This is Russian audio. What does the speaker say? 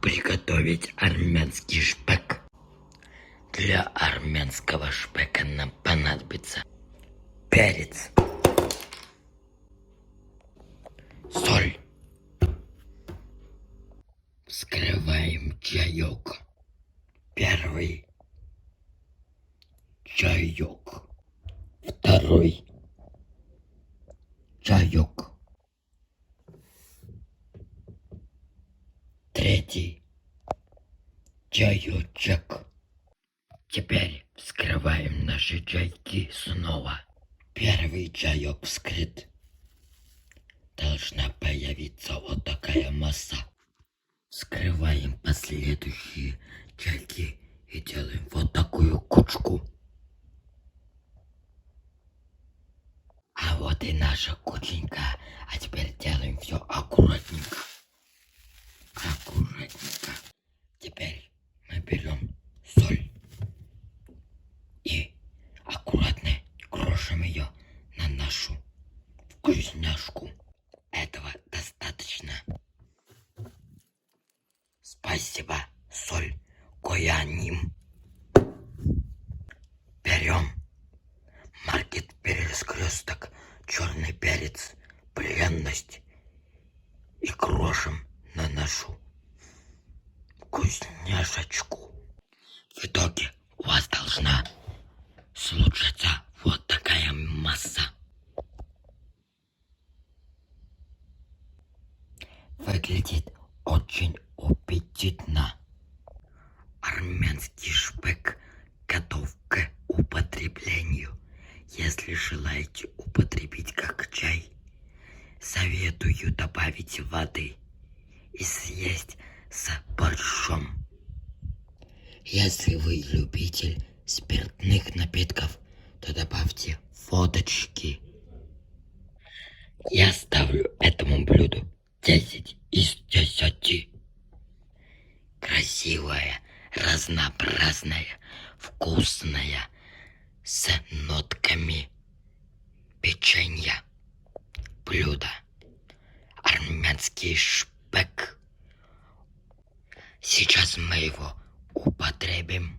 Как приготовить армянский шпек? Для армянского шпека нам понадобится перец, соль. Вскрываем чаек. Первый чаек. Второй чаек. Третий чаечек. Теперь вскрываем наши чайки снова. Первый чаек вскрыт. Должна появиться вот такая масса. Вскрываем последующие чайки и делаем вот такую кучку. А вот и наша кученька. А теперь делаем все аккуратненько. Аккуратненько. Теперь мы берем соль и аккуратно крошим ее на нашу вкусняшку. Этого достаточно. Спасибо, соль, кояним. Берем маркет перекресток, черный перец, пряность и крошим на нашу вкусняшечку. В итоге у вас должна случиться вот такая масса. Выглядит очень аппетитно. Армянский шпек готов к употреблению. Если желаете употребить как чай, советую добавить воды и съесть с борщом. Если вы любитель спиртных напитков, то добавьте водочки. Я ставлю этому блюду 10 из 10. Красивая, разнообразная, вкусная, с нотками печенья блюдо. Армянский шпек. Сейчас мы его употребим.